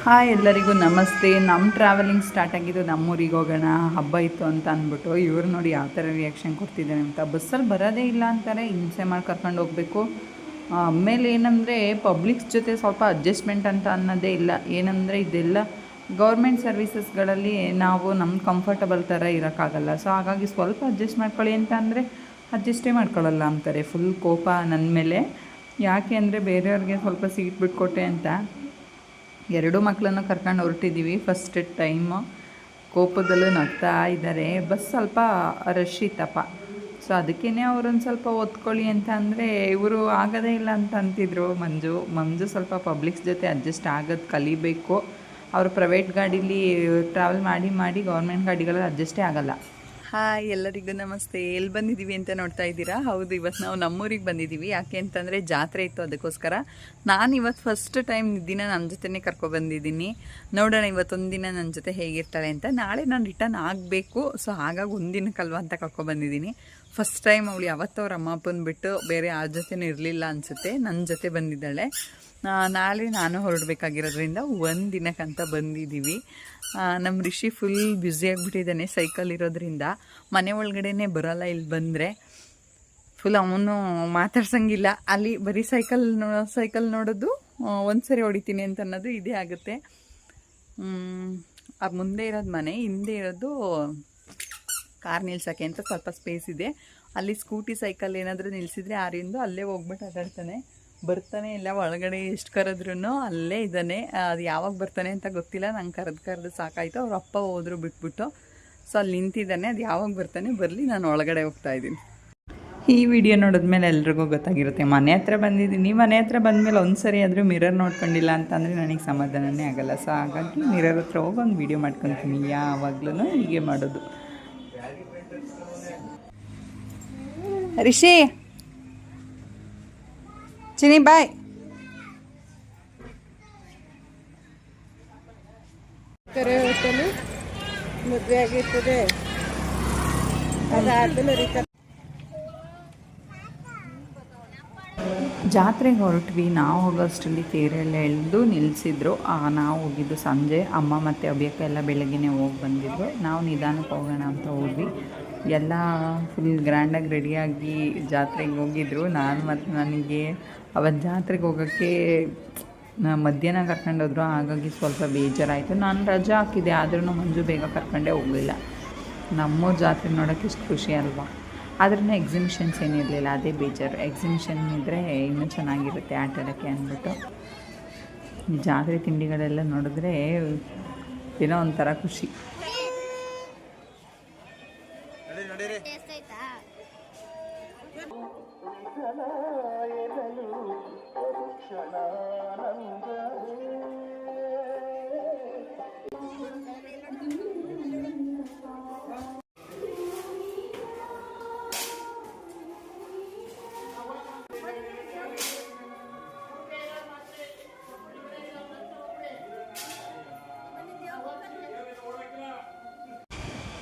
Hi ಎಲ್ಲರಿಗೂ ನಮಸ್ತೆ. ನಮ್ಮ ಟ್ರಾವೆಲಿಂಗ್ ಸ್ಟಾರ್ಟ್ ಆಗಿದ್ದು ನಮ್ಮೂರಿಗೆ ಹೋಗೋಣ ಹಬ್ಬ ಇತ್ತು ಅಂತ ಅಂದ್ಬಿಟ್ಟು. ಇವ್ರು ನೋಡಿ ಯಾವ ಥರ ರಿಯಾಕ್ಷನ್ ಕೊಡ್ತಿದ್ದಾರೆ ಅಂತ. ಬಸ್ಸಲ್ಲಿ ಬರೋದೇ ಇಲ್ಲ ಅಂತಾರೆ, ಹಿಂಸೆ ಮಾಡಿ ಕರ್ಕೊಂಡು ಹೋಗಬೇಕು. ಆಮೇಲೆ ಏನಂದರೆ ಪಬ್ಲಿಕ್ಸ್ ಜೊತೆ ಸ್ವಲ್ಪ ಅಡ್ಜಸ್ಟ್ಮೆಂಟ್ ಅಂತ ಅನ್ನೋದೇ ಇಲ್ಲ. ಏನಂದರೆ ಇದೆಲ್ಲ ಗೌರ್ಮೆಂಟ್ ಸರ್ವೀಸಸ್ಗಳಲ್ಲಿ ನಾವು ನಮ್ಮ ಕಂಫರ್ಟಬಲ್ ಥರ ಇರೋಕ್ಕಾಗಲ್ಲ. ಸೊ ಹಾಗಾಗಿ ಸ್ವಲ್ಪ ಅಡ್ಜಸ್ಟ್ ಮಾಡ್ಕೊಳ್ಳಿ ಅಂತ ಅಂದರೆ ಅಡ್ಜಸ್ಟೇ ಮಾಡ್ಕೊಳ್ಳಲ್ಲ ಅಂತಾರೆ. ಫುಲ್ ಕೋಪ ನನ್ನ ಮೇಲೆ. ಯಾಕೆ ಅಂದರೆ ಬೇರೆಯವ್ರಿಗೆ ಸ್ವಲ್ಪ ಸೀಟ್ ಬಿಟ್ಕೊಟ್ಟೆ ಅಂತ. ಎರಡು ಮಕ್ಕಳನ್ನು ಕರ್ಕೊಂಡು ಹೊರಟಿದ್ದೀವಿ. ಫಸ್ಟ್ ಟೈಮು ಕೋಪದಲ್ಲೂ ನಗ್ತಾ ಇದ್ದಾರೆ. ಬಸ್ ಸ್ವಲ್ಪ ರಶ್ ಇತ್ತಪ್ಪ. ಸೊ ಅದಕ್ಕೇ ಅವರೊಂದು ಸ್ವಲ್ಪ ಒತ್ಕೊಳ್ಳಿ ಅಂತ ಅಂದರೆ ಇವರು ಆಗೋದೇ ಇಲ್ಲ ಅಂತ ಅಂತಿದ್ರು. ಮಂಜು ಸ್ವಲ್ಪ ಪಬ್ಲಿಕ್ಸ್ ಜೊತೆ ಅಡ್ಜಸ್ಟ್ ಆಗೋದು ಕಲಿಬೇಕು. ಅವರು ಪ್ರೈವೇಟ್ ಗಾಡೀಲಿ ಟ್ರಾವೆಲ್ ಮಾಡಿ ಗೌರ್ಮೆಂಟ್ ಗಾಡಿಗಳಲ್ಲಿ ಅಡ್ಜಸ್ಟೇ ಆಗೋಲ್ಲ. ಹಾಯ್ ಎಲ್ಲರಿಗೂ ನಮಸ್ತೆ. ಎಲ್ಲಿ ಬಂದಿದ್ದೀವಿ ಅಂತ ನೋಡ್ತಾ ಇದ್ದೀರಾ? ಹೌದು, ಇವತ್ತು ನಾವು ನಮ್ಮೂರಿಗೆ ಬಂದಿದ್ದೀವಿ. ಯಾಕೆ ಅಂತಂದರೆ ಜಾತ್ರೆ ಇತ್ತು, ಅದಕ್ಕೋಸ್ಕರ. ನಾನು ಇವತ್ತು ಫಸ್ಟ್ ಟೈಮ್ ದಿನ ನನ್ನ ಜೊತೆನೇ ಕರ್ಕೊಬಂದಿದ್ದೀನಿ. ನೋಡೋಣ ಇವತ್ತೊಂದು ದಿನ ನನ್ನ ಜೊತೆ ಹೇಗಿರ್ತಾಳೆ ಅಂತ. ನಾಳೆ ನಾನು ರಿಟರ್ನ್ ಆಗಬೇಕು. ಸೊ ಹಾಗಾಗಿ ಒಂದಿನಕ್ಕಲ್ವ ಅಂತ ಕರ್ಕೊಬಂದಿದ್ದೀನಿ. ಫಸ್ಟ್ ಟೈಮ್ ಅವಳು ಯಾವತ್ತೂ ಅವ್ರ ಅಮ್ಮ ಅಪ್ಪನ ಬಿಟ್ಟು ಬೇರೆ ಯಾರ ಜೊತೆನೂ ಇರಲಿಲ್ಲ ಅನಿಸುತ್ತೆ. ನನ್ನ ಜೊತೆ ಬಂದಿದ್ದಾಳೆ. ನಾಳೆ ನಾನು ಹೊರಡಬೇಕಾಗಿರೋದ್ರಿಂದ ಒಂದು ದಿನಕ್ಕಂತ ಬಂದಿದ್ದೀವಿ. ನಮ್ಮ ರಿಷಿ ಫುಲ್ ಬ್ಯುಸಿಯಾಗಿಬಿಟ್ಟಿದ್ದಾನೆ. ಸೈಕಲ್ ಇರೋದ್ರಿಂದ ಮನೆ ಒಳಗಡೆನೇ ಬರೋಲ್ಲ. ಇಲ್ಲಿ ಬಂದರೆ ಫುಲ್ ಅವನು ಮಾತಾಡ್ಸಂಗಿಲ್ಲ. ಅಲ್ಲಿ ಬರೀ ಸೈಕಲ್ ನೋಡೋದು, ಒಂದು ಸರಿ ಹೊಡಿತೀನಿ ಅಂತ ಅನ್ನೋದು ಇದೇ ಆಗುತ್ತೆ. ಮುಂದೆ ಇರೋದು ಮನೆ, ಹಿಂದೆ ಇರೋದು ಕಾರ್ ನಿಲ್ಸೋಕ್ಕೆ ಅಂತ ಸ್ವಲ್ಪ ಸ್ಪೇಸ್ ಇದೆ. ಅಲ್ಲಿ ಸ್ಕೂಟಿ ಸೈಕಲ್ ಏನಾದರೂ ನಿಲ್ಲಿಸಿದ್ರೆ ಆರಿಂದ ಅಲ್ಲೇ ಹೋಗ್ಬಿಟ್ಟು ಆಟಾಡ್ತಾನೆ. ಬರ್ತಾನೆ ಇಲ್ಲ. ಒಳಗಡೆ ಎಷ್ಟು ಕರೆದ್ರೂ ಅಲ್ಲೇ ಇದ್ದಾನೆ. ಅದು ಯಾವಾಗ ಬರ್ತಾನೆ ಅಂತ ಗೊತ್ತಿಲ್ಲ. ನಂಗೆ ಕರೆದು ಸಾಕಾಯಿತು. ಅವ್ರ ಅಪ್ಪ ಹೋದ್ರು ಬಿಟ್ಬಿಟ್ಟು. ಸೊ ಅಲ್ಲಿ ನಿಂತಿದ್ದಾನೆ. ಅದು ಯಾವಾಗ ಬರ್ತಾನೆ ಬರಲಿ, ನಾನು ಒಳಗಡೆ ಹೋಗ್ತಾಯಿದ್ದೀನಿ. ಈ ವಿಡಿಯೋ ನೋಡಿದ್ಮೇಲೆ ಎಲ್ರಿಗೂ ಗೊತ್ತಾಗಿರುತ್ತೆ ಮನೆ ಹತ್ರ ಬಂದಿದ್ದೀನಿ. ಮನೆ ಹತ್ರ ಬಂದಮೇಲೆ ಒಂದು ಸರಿ ಆದರೂ ಮಿರರ್ ನೋಡ್ಕೊಂಡಿಲ್ಲ ಅಂತಂದರೆ ನನಗೆ ಸಮಾಧಾನನೇ ಆಗೋಲ್ಲ. ಸೊ ಹಾಗಾಗಿ ಮಿರರ್ ಹತ್ರ ಹೋಗಿ ಒಂದು ವಿಡಿಯೋ ಮಾಡ್ಕೊತೀನಿ. ಯಾವಾಗಲೂ ಹೀಗೆ ಮಾಡೋದು. ರಿಷಿ, ಚಿನಿ ಬಾಯ್. ಹೊತ್ತಲ್ಲಿ ಮದುವೆ ಆಗಿರ್ತದೆ. ಅದಾದ್ಮೇಲೆ ಜಾತ್ರೆಗೆ ಹೊರಟ್ವಿ. ನಾವು ಹೋಗೋಷ್ಟರಲ್ಲಿ ತೇರೆಲ್ಲ ಎಳೆದು ನಿಲ್ಲಿಸಿದ್ರು. ನಾವು ಹೋಗಿದ್ದು ಸಂಜೆ. ಅಮ್ಮ ಮತ್ತು ಅಭಿಯಕ್ಕ ಎಲ್ಲ ಬೆಳಗ್ಗೆನೇ ಹೋಗಿ ಬಂದಿದ್ರು. ನಾವು ನಿಧಾನಕ್ಕೆ ಹೋಗೋಣ ಅಂತ ಹೋದ್ವಿ. ಎಲ್ಲ ಫುಲ್ ಗ್ರ್ಯಾಂಡಾಗಿ ರೆಡಿಯಾಗಿ ಜಾತ್ರೆಗೆ ಹೋಗಿದ್ರು. ನಾನು ಮತ್ತು ನನಗೆ ಅವತ್ತು ಜಾತ್ರೆಗೆ ಹೋಗೋಕ್ಕೆ ಮಧ್ಯಾಹ್ನ ಕರ್ಕೊಂಡೋದ್ರು. ಹಾಗಾಗಿ ಸ್ವಲ್ಪ ಬೇಜಾರಾಯಿತು. ನಾನು ರಜೆ ಹಾಕಿದ್ದೆ, ಆದ್ರೂ ಮಂಜು ಬೇಗ ಕರ್ಕೊಂಡೇ ಹೋಗಲಿಲ್ಲ. ನಮ್ಮೂರು ಜಾತ್ರೆ ನೋಡೋಕ್ಕೆ ಇಷ್ಟು ಖುಷಿ ಅಲ್ವಾ. ಆದ್ರೂ ಎಕ್ಸಿಬಿಷನ್ಸ್ ಏನಿರಲಿಲ್ಲ, ಅದೇ ಬೇಜಾರು. ಎಕ್ಸಿಬಿಷನ್ ಇದ್ದರೆ ಇನ್ನೂ ಚೆನ್ನಾಗಿರುತ್ತೆ ಆಟ ಆಡೋಕ್ಕೆ ಅಂದ್ಬಿಟ್ಟು. ಜಾತ್ರೆ ತಿಂಡಿಗಳೆಲ್ಲ ನೋಡಿದ್ರೆ ಏನೋ ಒಂಥರ ಖುಷಿ.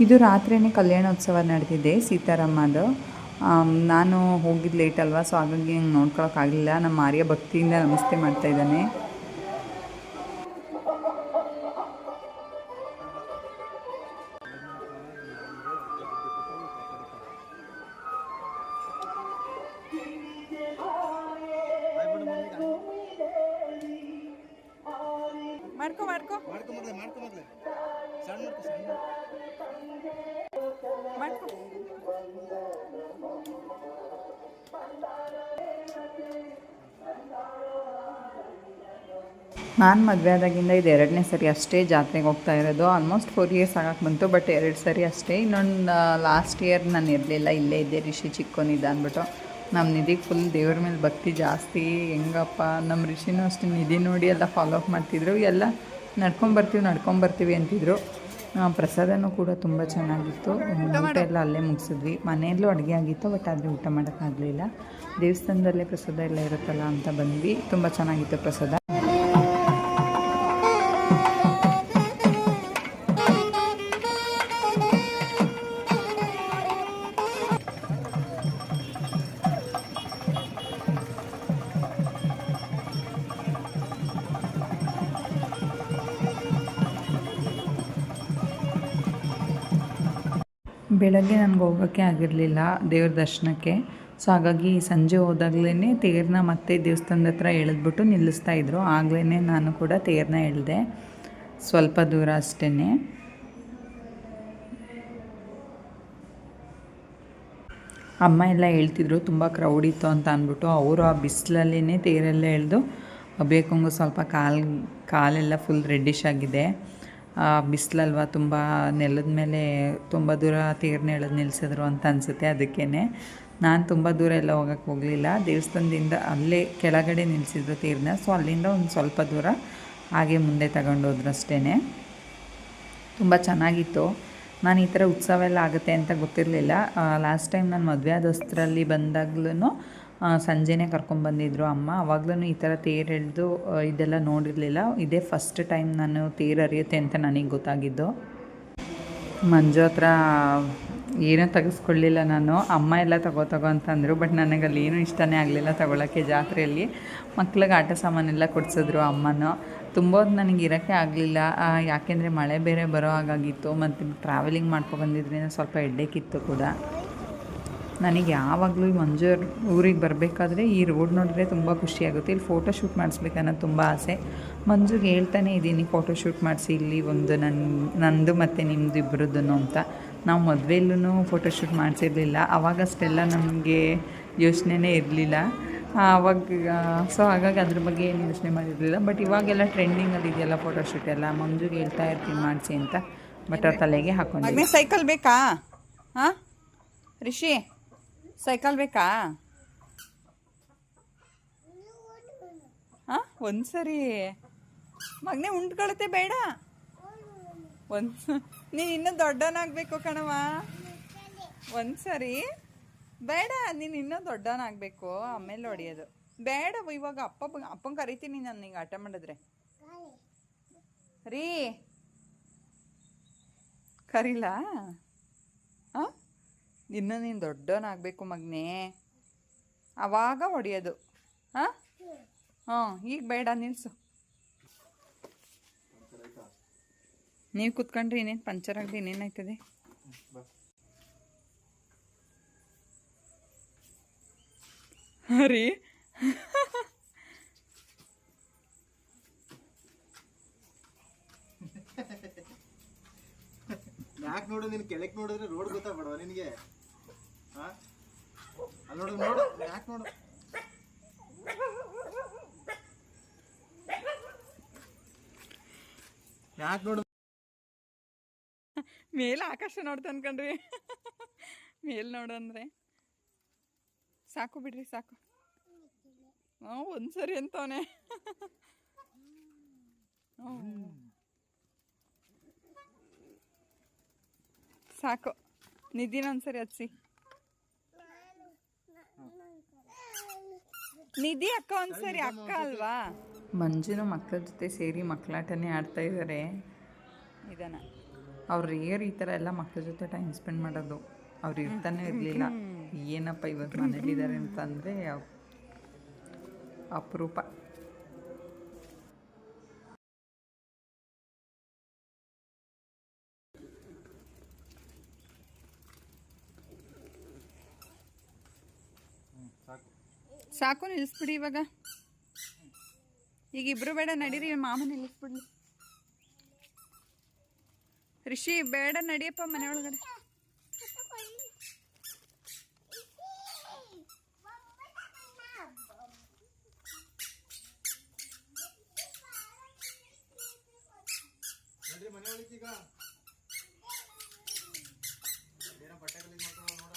ಇದು ರಾತ್ರಿಯೇ ಕಲ್ಯಾಣೋತ್ಸವ ನಡೆದಿದೆ ಸೀತಾರಾಮದು. ನಾನು ಹೋಗಿದ್ದು ಲೇಟ್ ಅಲ್ವಾ. ಸೊ ಹಾಗಾಗಿ ಹಂಗೆ ನೋಡ್ಕೊಳಕ್ಕಾಗಲಿಲ್ಲ. ನಮ್ಮ ಆರ್ಯ ಭಕ್ತಿಯಿಂದ ನಮಸ್ತೆ ಮಾಡ್ತಾಯಿದ್ದಾನೆ. ನಾನು ಮದುವೆ ಆದಾಗಿಂದ ಇದು 2ನೇ ಸರಿ ಅಷ್ಟೇ ಜಾತ್ರೆಗೆ ಹೋಗ್ತಾ ಇರೋದು. ಆಲ್ಮೋಸ್ಟ್ 4 ಇಯರ್ಸ್ ಆಗಕ್ಕೆ ಬಂತು. ಬಟ್ 2 ಸರಿ ಅಷ್ಟೇ. ಇನ್ನೊಂದು ಲಾಸ್ಟ್ ಇಯರ್ ನಾನು ಇರಲಿಲ್ಲ, ಇಲ್ಲೇ ಇದ್ದೆ. ರಿಷಿ ಚಿಕ್ಕವನಿದ್ದ ಅಂದ್ಬಿಟ್ಟು. ನಮ್ಮ ನಿಧಿಗೆ ಫುಲ್ ದೇವ್ರ ಮೇಲೆ ಭಕ್ತಿ ಜಾಸ್ತಿ. ಹೆಂಗಪ್ಪ ನಮ್ಮ ರಿಷಿನೂ ಅಷ್ಟೇ ನಿಧಿ ನೋಡಿ ಎಲ್ಲ ಫಾಲೋ ಅಪ್ ಮಾಡ್ತಿದ್ರು. ಎಲ್ಲ ನಡ್ಕೊಂಬರ್ತೀವಿ ಅಂತಿದ್ರು. ಪ್ರಸಾದನೂ ಕೂಡ ತುಂಬ ಚೆನ್ನಾಗಿತ್ತು. ಊಟ ಎಲ್ಲ ಅಲ್ಲೇ ಮುಗಿಸಿದ್ವಿ. ಮನೆಯಲ್ಲೂ ಅಡುಗೆ ಆಗಿತ್ತು, ಬಟ್ ಆದರೆ ಊಟ ಮಾಡೋಕ್ಕಾಗಲಿಲ್ಲ. ದೇವಸ್ಥಾನದಲ್ಲೇ ಪ್ರಸಾದ ಎಲ್ಲ ಇರುತ್ತಲ್ಲ ಅಂತ ಬಂದ್ವಿ. ತುಂಬ ಚೆನ್ನಾಗಿತ್ತು ಪ್ರಸಾದ. ಬೆಳಗ್ಗೆ ನನಗೆ ಹೋಗೋಕ್ಕೆ ಆಗಿರಲಿಲ್ಲ ದೇವ್ರ ದರ್ಶನಕ್ಕೆ. ಸೊ ಹಾಗಾಗಿ ಸಂಜೆ ಹೋದಾಗ್ಲೇ ತೇರನ್ನ ಮತ್ತೆ ದೇವಸ್ಥಾನದ ಹತ್ರ ಎಳೆದ್ಬಿಟ್ಟು ನಿಲ್ಲಿಸ್ತಾಯಿದ್ರು. ಆಗಲೇ ನಾನು ಕೂಡ ತೇರನ್ನ ಎಳೆದೆ, ಸ್ವಲ್ಪ ದೂರ ಅಷ್ಟೇ. ಅಮ್ಮ ಎಲ್ಲ ಹೇಳ್ತಿದ್ರು ತುಂಬ ಕ್ರೌಡ್ ಇತ್ತು ಅಂತ ಅಂದ್ಬಿಟ್ಟು. ಅವರು ಆ ಬಿಸಿಲಲ್ಲೇ ತೇರೆಲ್ಲ ಎಳೆದು ಬೇಕಂಗೂ ಸ್ವಲ್ಪ ಕಾಲೆಲ್ಲ ಫುಲ್ ರೆಡ್ಡಿಶ್ ಆಗಿದೆ. ಬಿಸಿಲಲ್ವ, ತುಂಬ ನೆಲದ ಮೇಲೆ ತುಂಬ ದೂರ ತೇರನ್ನ ಎಳೆದು ನಿಲ್ಲಿಸಿದ್ರು ಅಂತ ಅನಿಸುತ್ತೆ. ಅದಕ್ಕೇ ನಾನು ತುಂಬ ದೂರ ಎಲ್ಲ ಹೋಗಲಿಲ್ಲ. ದೇವಸ್ಥಾನದಿಂದ ಅಲ್ಲೇ ಕೆಳಗಡೆ ನಿಲ್ಲಿಸಿದ್ರು ತೇರನ್ನ. ಸೊ ಅಲ್ಲಿಂದ ಒಂದು ಸ್ವಲ್ಪ ದೂರ ಹಾಗೆ ಮುಂದೆ ತಗೊಂಡೋದ್ರು ಅಷ್ಟೇ. ತುಂಬ ಚೆನ್ನಾಗಿತ್ತು. ನಾನು ಈ ಥರ ಉತ್ಸವ ಎಲ್ಲ ಆಗುತ್ತೆ ಅಂತ ಗೊತ್ತಿರಲಿಲ್ಲ. ಲಾಸ್ಟ್ ಟೈಮ್ ನಾನು ಮದುವೆ ಆದ ಹೊಸ್ತ್ರಲ್ಲಿ ಬಂದಾಗ್ಲೂ ಸಂಜೆನೇ ಕರ್ಕೊಂಡ್ಬಂದಿದ್ರು ಅಮ್ಮ. ಆವಾಗ್ಲೂ ಈ ಥರ ತೇರು ಎಳೆದು ಇದೆಲ್ಲ ನೋಡಿರಲಿಲ್ಲ. ಇದೇ ಫಸ್ಟ್ ಟೈಮ್ ನಾನು ತೇರು ಹರಿಯುತ್ತೆ ಅಂತ ನನಗೆ ಗೊತ್ತಾಗಿದ್ದು. ಮಂಜು ಹತ್ರ ಏನೂ ತೆಗೆಸ್ಕೊಳ್ಳಿಲ್ಲ ನಾನು. ಅಮ್ಮ ಎಲ್ಲ ತಗೋ ಅಂತಂದರು. ಬಟ್ ನನಗೆ ಅಲ್ಲಿ ಏನೂ ಇಷ್ಟನೇ ಆಗಲಿಲ್ಲ ತಗೊಳ್ಳೋಕ್ಕೆ. ಜಾತ್ರೆಯಲ್ಲಿ ಮಕ್ಳಿಗೆ ಆಟ ಸಾಮಾನೆಲ್ಲ ಕೊಡಿಸಿದ್ರು ಅಮ್ಮನೂ. ತುಂಬ ಹೊತ್ತು ನನಗೆ ಇರೋಕ್ಕೆ ಆಗಲಿಲ್ಲ, ಯಾಕೆಂದರೆ ಮಳೆ ಬೇರೆ ಬರೋ ಹಾಗಾಗಿತ್ತು. ಮತ್ತು ಟ್ರಾವೆಲಿಂಗ್ ಮಾಡ್ಕೊಬಂದಿದ್ರಿಂದ ಸ್ವಲ್ಪ ಹೆಡ್ಡೇಕಿತ್ತು ಕೂಡ. ನನಗೆ ಯಾವಾಗಲೂ ಈ ಮಂಜು ಊರಿಗೆ ಬರಬೇಕಾದ್ರೆ ಈ ರೋಡ್ ನೋಡಿದ್ರೆ ತುಂಬ ಖುಷಿಯಾಗುತ್ತೆ. ಇಲ್ಲಿ ಫೋಟೋ ಶೂಟ್ ಮಾಡಿಸ್ಬೇಕನ್ನೋದು ತುಂಬ ಆಸೆ. ಮಂಜುಗೆ ಹೇಳ್ತಾನೆ ಇದ್ದೀನಿ, ಫೋಟೋ ಶೂಟ್ ಮಾಡಿಸಿ ಇಲ್ಲಿ ಒಂದು ನಂದು ಮತ್ತು ನಿಮ್ಮದು ಇಬ್ಬರದ್ದು ಅಂತ. ನಾವು ಮದುವೆಯಲ್ಲೂ ಫೋಟೋ ಶೂಟ್ ಮಾಡಿಸಿರಲಿಲ್ಲ. ಆವಾಗಷ್ಟೆಲ್ಲ ನಮಗೆ ಯೋಚನೆನೇ ಇರಲಿಲ್ಲ ಆವಾಗ. ಸೊ ಹಾಗಾಗಿ ಅದ್ರ ಬಗ್ಗೆ ಏನು ಯೋಚನೆ ಮಾಡಿರಲಿಲ್ಲ. ಬಟ್ ಇವಾಗೆಲ್ಲ ಟ್ರೆಂಡಿಂಗಲ್ಲಿ ಇದೆಯಲ್ಲ ಫೋಟೋ ಶೂಟ್ ಎಲ್ಲ. ಮಂಜುಗೆ ಹೇಳ್ತಾ ಇರ್ತೀನಿ ಮಾಡಿಸಿ ಅಂತ. ಬಟ್ ಅವ್ರ ತಲೆಗೆ ಹಾಕೊಂಡು. ಸೈಕಲ್ ಬೇಕಾ? ಹಾಂ ರಿಷಿ, ಸೈಕಲ್ ಬೇಕಾ? ಹಾಂ ಒಂದು ಸರಿ ಮಗನೇ ಉಂಟ್ಕೊಳತ್ತೆ ಬೇಡ. ನೀನು ಇನ್ನೂ ದೊಡ್ಡವನಾಗಬೇಕು ಕಣವ. ಒಂದು ಸರಿ ಬೇಡ, ನೀನು ಇನ್ನೂ ದೊಡ್ಡವನಾಗಬೇಕು, ಆಮೇಲೆ ಹೊಡಿಯೋದು ಬೇಡ. ಇವಾಗ ಅಪ್ಪಂಗೆ ಕರಿತೀನಿ ನಾನು ನಿಂಗೆ ಆಟ ಮಾಡಿದ್ರೆ. ರೀ ಕರೀಲ? ಹಾಂ ಇನ್ನೂ ನೀನು ದೊಡ್ಡವನಾಗಬೇಕು ಮಗನೇ, ಆವಾಗ ಹೊಡಿಯೋದು. ಹಾಂ ಹಾಂ ಈಗ ಬೇಡ, ನಿಲ್ಲಿಸು. ನೀವು ಕುತ್ಕೊಂಡ್ರಿ ಇನ್ನೇನು ಪಂಚರ್ ಆಗದೆ ಇನ್ನೇನಾಯ್ತದೆ? ರೀ ಯಾಕೆ ನೋಡು, ನೀನು ಕೆಳಕ್ಕೆ ನೋಡಿದ್ರೆ ರೋಡ್ ಗೊತ್ತಾಗ್ಬೇಡವಾ ನಿನಗೆ? ಅಲ್ಲಿ ನೋಡು ನೋಡು, ಯಾಕೆ ನೋಡು. ಯಾಕೆ ನೋಡು, ಮೇಲೆ ಆಕಾಶ ನೋಡ್ತಾನೆ ಕಣ್ರಿ. ಮೇಲೆ ನೋಡಂದ್ರೆ ಸಾಕು ಬಿಡ್ರಿ, ಸಾಕು. ಒಂದ್ಸರಿ ಅಂತವನೆ. ಸಾಕು, ನಿಧಿನ ಒಂದ್ಸರಿ ಹಚ್ಚಿ. ನಿಧಿ ಅಕ್ಕ ಒಂದ್ಸರಿ, ಅಕ್ಕ ಅಲ್ವಾ? ಮಂಜುನು ಮಕ್ಕಳ ಜೊತೆ ಸೇರಿ ಮಕ್ಕಳಾಟನೇ ಆಡ್ತಾ ಇದ್ದಾರೆ. ಇದನ್ನ ಅವ್ರು ರೇರ್ ಈ ಥರ ಎಲ್ಲ ಮಕ್ಕಳ ಜೊತೆ ಟೈಮ್ ಸ್ಪೆಂಡ್ ಮಾಡೋದು. ಅವ್ರು ಇರ್ತಾನೆ ಇರಲಿಲ್ಲ. ಏನಪ್ಪ ಇವತ್ತು ಮನೇಲಿದ್ದಾರೆ ಅಂತಂದರೆ ಅಪರೂಪ. ಸಾಕು, ನಿಲ್ಲಿಸ್ಬಿಡಿ ಇವಾಗ. ಈಗ ಇಬ್ರು ಬೇಡ, ನಡೀರಿ, ಮಾಮ ನಿಲ್ಲಿಸ್ಬಿಡ್ಲಿ. ರಿಷಿ ಬೇಡ, ನಡಿಯಪ್ಪ ಮನೆ ಒಳಗಡೆ.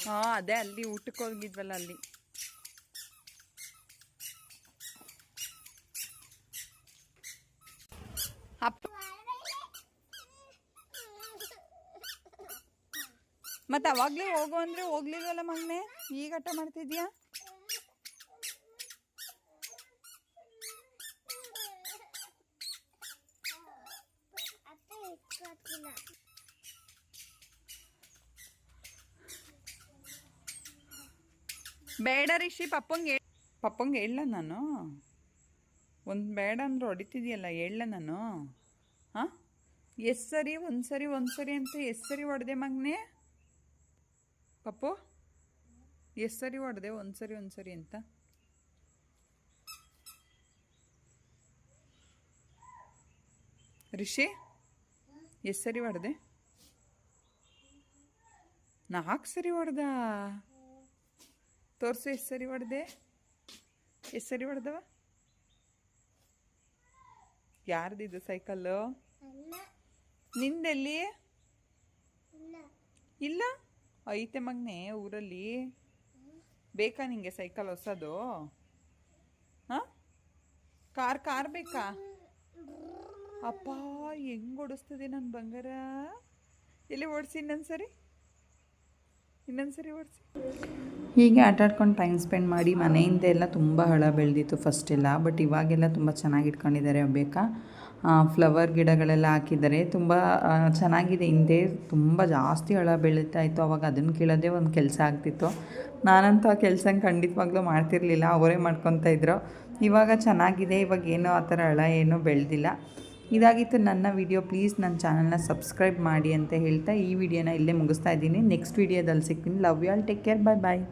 ಹಾಂ ಅದೇ ಅಲ್ಲಿ ಊಟಕ್ಕೆ ಹೋಗಿದ್ವಲ್ಲ ಅಲ್ಲಿ. ಅಪ್ಪ ಮತ್ತೆ ಅವಾಗಲೇ ಹೋಗು ಅಂದರೆ ಹೋಗ್ಲಿಲ್ವಲ್ಲ ಮಗನೇ, ಈಗ ಆಟ ಮಾಡ್ತಿದ್ಯಾ? ಬೇಡ ರಿಷಿ, ಪಪ್ಪಂಗೆ ಹೇಳ ನಾನು. ಒಂದು ಬೇಡ ಅಂದ್ರೆ ಹೊಡಿತಿದ್ಯಲ್ಲ, ಹೇಳ ನಾನು. ಹಾಂ ಎಷ್ಟು ಸರಿ ಒಂದು ಸರಿ ಅಂತ ಎಷ್ಟು ಸರಿ ಹೊಡೆದೆ ಮಗನೇ? ಪಪ್ಪು ಎಷ್ಟು ಸರಿ ಹೊಡೆದೆ ಒಂದು ಸರಿ ಅಂತ ರಿಷಿ ಎಷ್ಟು ಸರಿ ಹೊಡೆದೆ 4 ಸರಿ ಹೊಡೆದ ತೋರಿಸು ಎಷ್ಟು ಸರಿ ಹೊಡೆದವ ಯಾರ್ದಿದು ಸೈಕಲ್ಲು ನಿಂದೆಲ್ಲಿ ಇಲ್ಲ ಐತೆ ಮಗನೇ ಊರಲ್ಲಿ ಬೇಕಾ ನಿಂಗೆ ಸೈಕಲ್ ಹೊಸದು ಹಾಂ ಕಾರ್ ಬೇಕಾ ಅಪ್ಪ ಹೆಂಗೆ ಓಡಿಸ್ತದೆ ನನ್ನ ಬಂಗಾರ ಎಲ್ಲಿ ಓಡಿಸಿ ಇನ್ನೊಂದ್ಸರಿ ಓಡಿಸಿ ಹೀಗೆ ಆಟಾಡ್ಕೊಂಡು ಟೈಮ್ ಸ್ಪೆಂಡ್ ಮಾಡಿ ಮನೆಯಿಂದ ಎಲ್ಲ ತುಂಬ ಹಳ ಬೆಳೆದಿತ್ತು ಫಸ್ಟೆಲ್ಲ ಬಟ್ ಇವಾಗೆಲ್ಲ ತುಂಬ ಚೆನ್ನಾಗಿ ಇಟ್ಕೊಂಡಿದ್ದಾರೆ ಬೇಕಾ ಫ್ಲವರ್ ಗಿಡಗಳೆಲ್ಲ ಹಾಕಿದ್ದಾರೆ ತುಂಬ ಚೆನ್ನಾಗಿದೆ. ಹಿಂದೆ ತುಂಬ ಜಾಸ್ತಿ ಹಳ ಬೆಳೀತಾ ಇತ್ತು, ಅವಾಗ ಅದನ್ನು ಕೀಳೋದೇ ಒಂದು ಕೆಲಸ ಆಗ್ತಿತ್ತು. ನಾನಂತೂ ಆ ಕೆಲಸ ಖಂಡಿತವಾಗ್ಲೂ ಮಾಡ್ತಿರ್ಲಿಲ್ಲ, ಅವರೇ ಮಾಡ್ಕೊತಾ ಇದ್ರು. ಇವಾಗ ಚೆನ್ನಾಗಿದೆ, ಇವಾಗ ಏನೋ ಆ ಥರ ಹಳ ಏನೂ ಬೆಳೆದಿಲ್ಲ. ಇದಾಗಿತ್ತು ನನ್ನ ವಿಡಿಯೋ. ಪ್ಲೀಸ್ ನನ್ನ ಚಾನಲ್ನ ಸಬ್ಸ್ಕ್ರೈಬ್ ಮಾಡಿ ಅಂತ ಹೇಳ್ತಾ ಈ ವಿಡಿಯೋನ ಇಲ್ಲೇ ಮುಗಿಸ್ತಾ ಇದ್ದೀನಿ. ನೆಕ್ಸ್ಟ್ ವಿಡಿಯೋದಲ್ಲಿ ಸಿಗ್ತೀನಿ. Love you all, take care, bye bye.